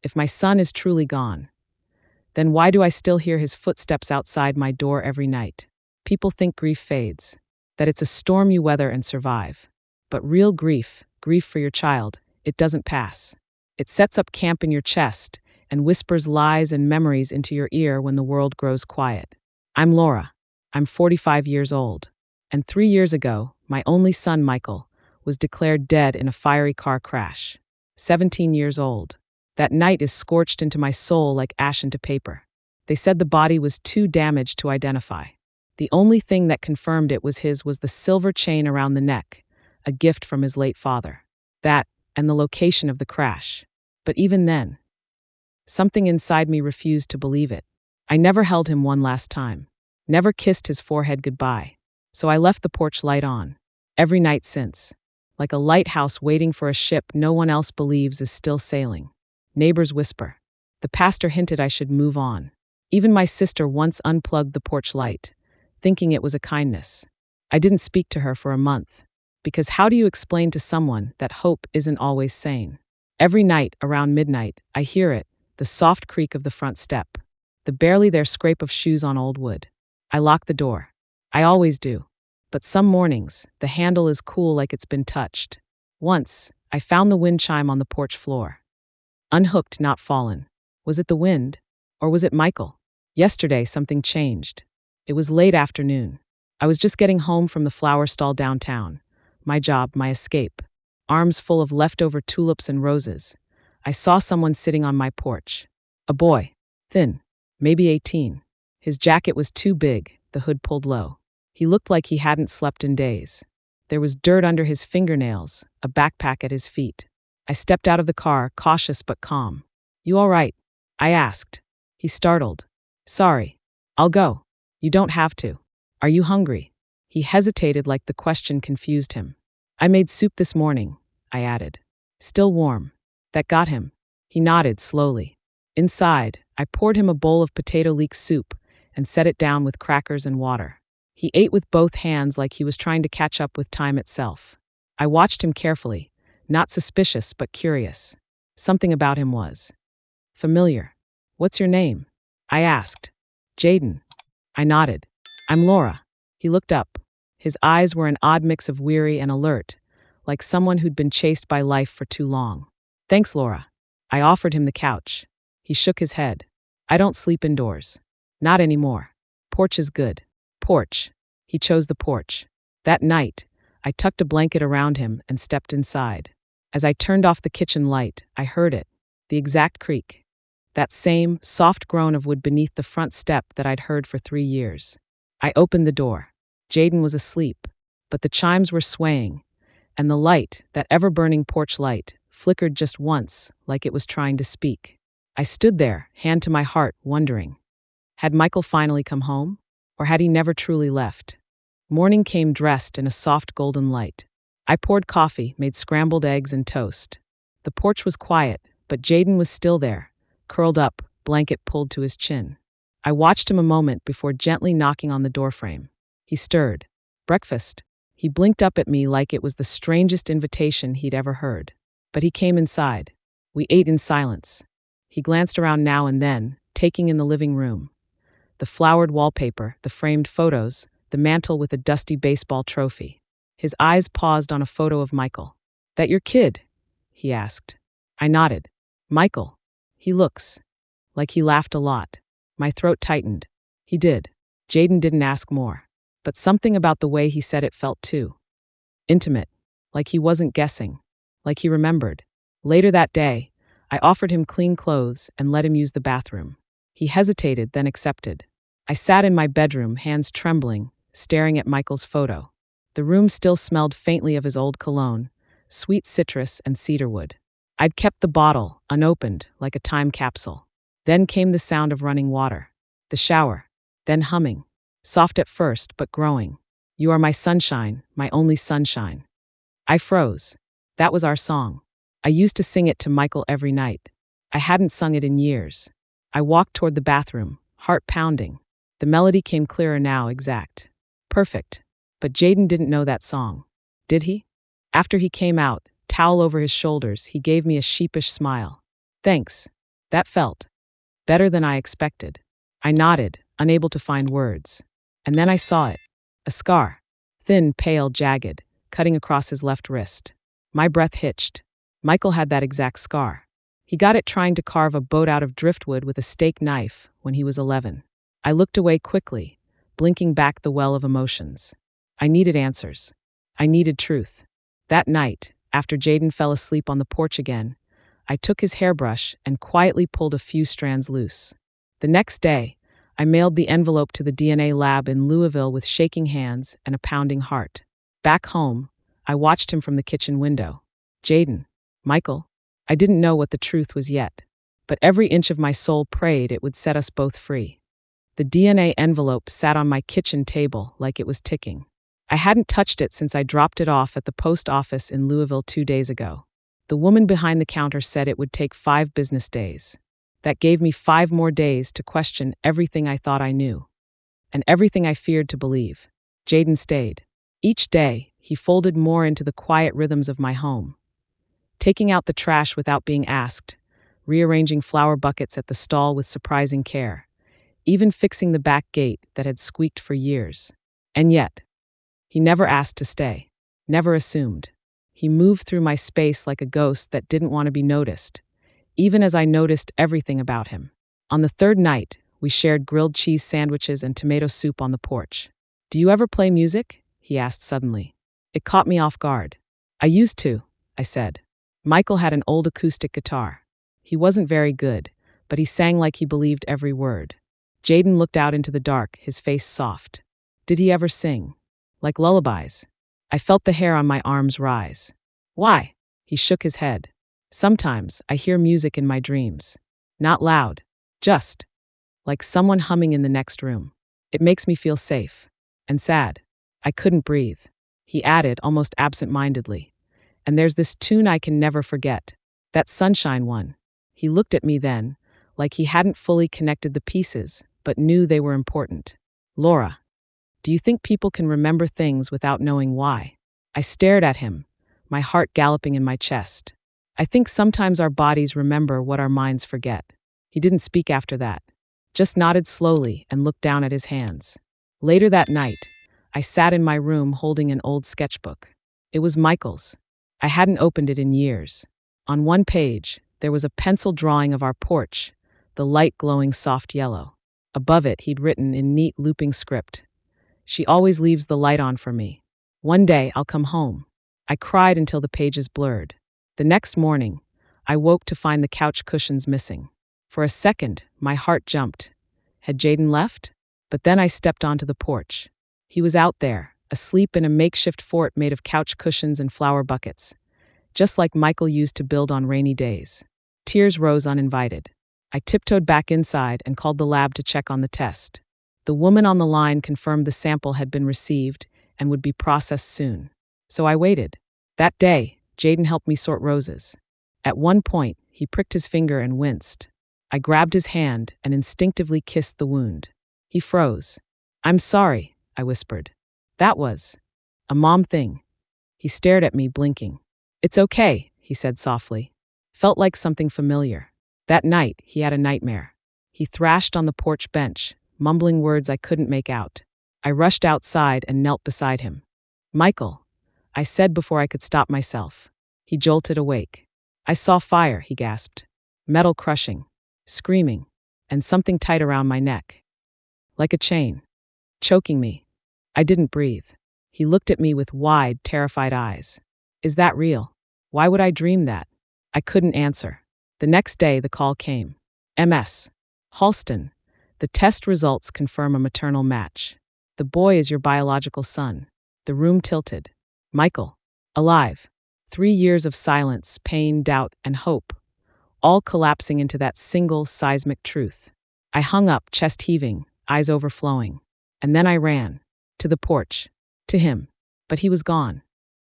If my son is truly gone, then why do I still hear his footsteps outside my door every night? People think grief fades, that it's a storm you weather and survive. But real grief, grief for your child, it doesn't pass. It sets up camp in your chest and whispers lies and memories into your ear when the world grows quiet. I'm Laura. I'm 45 years old. And 3 years ago, my only son, Michael, was declared dead in a fiery car crash. 17 years old. That night is scorched into my soul like ash into paper. They said the body was too damaged to identify. The only thing that confirmed it was the silver chain around the neck, a gift from his late father. That, and the location of the crash. But even then, something inside me refused to believe it. I never held him one last time. Never kissed his forehead goodbye. So I left the porch light on. Every night since. Like a lighthouse waiting for a ship no one else believes is still sailing. Neighbors whisper. The pastor hinted I should move on. Even my sister once unplugged the porch light, thinking it was a kindness. I didn't speak to her for a month, because how do you explain to someone that hope isn't always sane? Every night around midnight, I hear it, the soft creak of the front step, the barely there scrape of shoes on old wood. I lock the door. I always do. But some mornings, the handle is cool like it's been touched. Once, I found the wind chime on the porch floor. Unhooked, not fallen. Was it the wind? Or was it Michael? Yesterday, something changed. It was late afternoon. I was just getting home from the flower stall downtown. My job, my escape. Arms full of leftover tulips and roses. I saw someone sitting on my porch. A boy. Thin. Maybe 18. His jacket was too big, the hood pulled low. He looked like he hadn't slept in days. There was dirt under his fingernails, a backpack at his feet. I stepped out of the car, cautious but calm. You all right? I asked. He startled. Sorry. I'll go. You don't have to. Are you hungry? He hesitated like the question confused him. I made soup this morning, I added. Still warm. That got him. He nodded slowly. Inside, I poured him a bowl of potato leek soup and set it down with crackers and water. He ate with both hands like he was trying to catch up with time itself. I watched him carefully. Not suspicious, but curious. Something about him was familiar. What's your name? I asked. Jaden. I nodded. I'm Laura. He looked up. His eyes were an odd mix of weary and alert, like someone who'd been chased by life for too long. Thanks, Laura. I offered him the couch. He shook his head. I don't sleep indoors. Not anymore. Porch is good. Porch. He chose the porch. That night, I tucked a blanket around him and stepped inside. As I turned off the kitchen light, I heard it, the exact creak. That same, soft groan of wood beneath the front step that I'd heard for 3 years. I opened the door. Jaden was asleep, but the chimes were swaying, and the light, that ever-burning porch light, flickered just once, like it was trying to speak. I stood there, hand to my heart, wondering. Had Michael finally come home? Or had he never truly left? Morning came dressed in a soft golden light. I poured coffee, made scrambled eggs and toast. The porch was quiet, but Jaden was still there, curled up, blanket pulled to his chin. I watched him a moment before gently knocking on the doorframe. He stirred. Breakfast. He blinked up at me like it was the strangest invitation he'd ever heard. But he came inside. We ate in silence. He glanced around now and then, taking in the living room. The flowered wallpaper, the framed photos, the mantel with a dusty baseball trophy. His eyes paused on a photo of Michael. That your kid? He asked. I nodded. Michael. He looks. Like he laughed a lot. My throat tightened. He did. Jaden didn't ask more. But something about the way he said it felt too intimate. Like he wasn't guessing. Like he remembered. Later that day, I offered him clean clothes and let him use the bathroom. He hesitated, then accepted. I sat in my bedroom, hands trembling, staring at Michael's photo. The room still smelled faintly of his old cologne, sweet citrus and cedarwood. I'd kept the bottle, unopened, like a time capsule. Then came the sound of running water. The shower. Then humming. Soft at first, but growing. You are my sunshine, my only sunshine. I froze. That was our song. I used to sing it to Michael every night. I hadn't sung it in years. I walked toward the bathroom, heart pounding. The melody came clearer now, exact. Perfect. But Jaden didn't know that song. Did he? After he came out, towel over his shoulders, he gave me a sheepish smile. Thanks. That felt better than I expected. I nodded, unable to find words. And then I saw it. A scar. Thin, pale, jagged, cutting across his left wrist. My breath hitched. Michael had that exact scar. He got it trying to carve a boat out of driftwood with a steak knife when he was 11. I looked away quickly, blinking back the well of emotions. I needed answers. I needed truth. That night, after Jaden fell asleep on the porch again, I took his hairbrush and quietly pulled a few strands loose. The next day, I mailed the envelope to the DNA lab in Louisville with shaking hands and a pounding heart. Back home, I watched him from the kitchen window. Jaden, Michael, I didn't know what the truth was yet, but every inch of my soul prayed it would set us both free. The DNA envelope sat on my kitchen table like it was ticking. I hadn't touched it since I dropped it off at the post office in Louisville 2 days ago. The woman behind the counter said it would take 5 business days. That gave me 5 more days to question everything I thought I knew, and everything I feared to believe. Jaden stayed. Each day, he folded more into the quiet rhythms of my home. Taking out the trash without being asked, rearranging flower buckets at the stall with surprising care, even fixing the back gate that had squeaked for years. And yet, he never asked to stay, never assumed. He moved through my space like a ghost that didn't want to be noticed, even as I noticed everything about him. On the 3rd night, we shared grilled cheese sandwiches and tomato soup on the porch. "Do you ever play music?" he asked suddenly. It caught me off guard. "I used to," I said. Michael had an old acoustic guitar. He wasn't very good, but he sang like he believed every word. Jaden looked out into the dark, his face soft. "Did he ever sing? Like lullabies?" I felt the hair on my arms rise. "Why?" He shook his head. "Sometimes I hear music in my dreams. Not loud, just like someone humming in the next room. It makes me feel safe and sad." I couldn't breathe. He added, almost absent-mindedly, "And there's this tune I can never forget. That Sunshine one." He looked at me then, like he hadn't fully connected the pieces, but knew they were important. "Laura, do you think people can remember things without knowing why?" I stared at him, my heart galloping in my chest. "I think sometimes our bodies remember what our minds forget." He didn't speak after that, just nodded slowly and looked down at his hands. Later that night, I sat in my room holding an old sketchbook. It was Michael's. I hadn't opened it in years. On one page, there was a pencil drawing of our porch, the light glowing soft yellow. Above it, he'd written in neat looping script, "She always leaves the light on for me. One day I'll come home." I cried until the pages blurred. The next morning, I woke to find the couch cushions missing. For a second, my heart jumped. Had Jaden left? But then I stepped onto the porch. He was out there, asleep in a makeshift fort made of couch cushions and flower buckets, just like Michael used to build on rainy days. Tears rose uninvited. I tiptoed back inside and called the lab to check on the test. The woman on the line confirmed the sample had been received and would be processed soon. So I waited. That day, Jaden helped me sort roses. At one point, he pricked his finger and winced. I grabbed his hand and instinctively kissed the wound. He froze. "I'm sorry," I whispered. "That was a mom thing." He stared at me, blinking. "It's okay," he said softly. Felt like something familiar. That night, he had a nightmare. He thrashed on the porch bench, mumbling words I couldn't make out. I rushed outside and knelt beside him. "Michael," I said before I could stop myself. He jolted awake. "I saw fire," he gasped. "Metal crushing, screaming, and something tight around my neck. Like a chain. Choking me." I didn't breathe. He looked at me with wide, terrified eyes. "Is that real? Why would I dream that?" I couldn't answer. The next day, the call came. "MS. Halston. The test results confirm a maternal match. The boy is your biological son." The room tilted. Michael. Alive. 3 years of silence, pain, doubt, and hope, all collapsing into that single seismic truth. I hung up, chest heaving, eyes overflowing. And then I ran. To the porch. To him. But he was gone.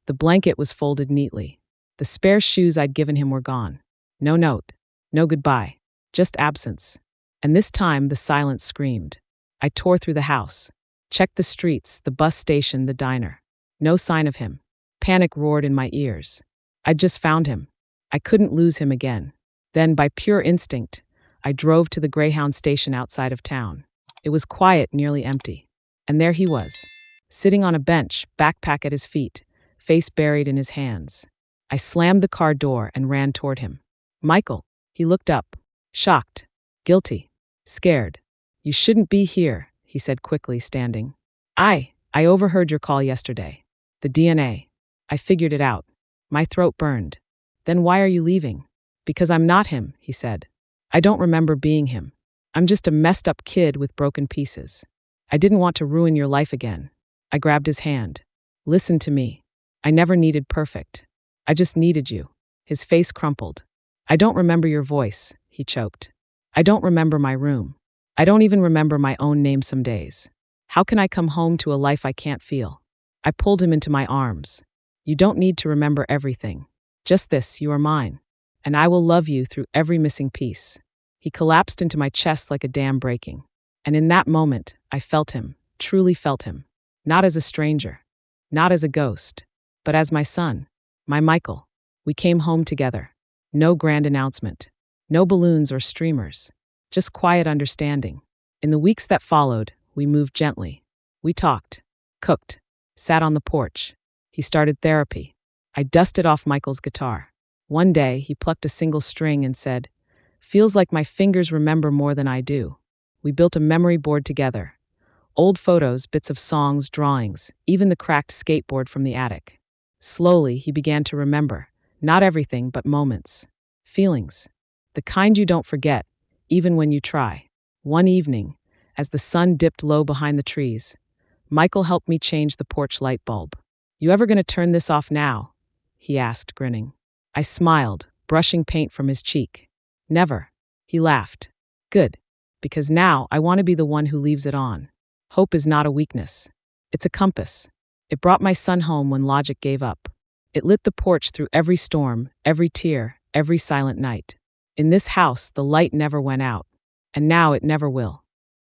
The blanket was folded neatly. The spare shoes I'd given him were gone. No note. No goodbye. Just absence. And this time the silence screamed. I tore through the house. Checked the streets, the bus station, the diner. No sign of him. Panic roared in my ears. I'd just found him. I couldn't lose him again. Then, by pure instinct, I drove to the Greyhound station outside of town. It was quiet, nearly empty. And there he was, sitting on a bench, backpack at his feet, face buried in his hands. I slammed the car door and ran toward him. Michael, he looked up, shocked, guilty, scared. You shouldn't be here, he said quickly, standing. I overheard your call yesterday. The DNA. I figured it out. My throat burned. Then why are you leaving? Because I'm not him, he said. I don't remember being him. I'm just a messed up kid with broken pieces. I didn't want to ruin your life again. I grabbed his hand. Listen to me. I never needed perfect. I just needed you. His face crumpled. I don't remember your voice, he choked. I don't remember my room. I don't even remember my own name some days. How can I come home to a life I can't feel? I pulled him into my arms. You don't need to remember everything. Just this, you are mine. And I will love you through every missing piece. He collapsed into my chest like a dam breaking. And in that moment, I felt him, truly felt him. Not as a stranger, not as a ghost, but as my son, my Michael. We came home together. No grand announcement, no balloons or streamers, just quiet understanding. In the weeks that followed, we moved gently. We talked, cooked, sat on the porch. He started therapy. I dusted off Michael's guitar. One day, he plucked a single string and said, "Feels like my fingers remember more than I do." We built a memory board together. Old photos, bits of songs, drawings, even the cracked skateboard from the attic. Slowly, he began to remember, not everything, but moments, feelings, the kind you don't forget, even when you try. One evening, as the sun dipped low behind the trees, Michael helped me change the porch light bulb. "You ever gonna turn this off now?" he asked, grinning. I smiled, brushing paint from his cheek. "Never." He laughed. "Good. Because now I want to be the one who leaves it on." Hope is not a weakness. It's a compass. It brought my son home when logic gave up. It lit the porch through every storm, every tear, every silent night. In this house, the light never went out. And now it never will.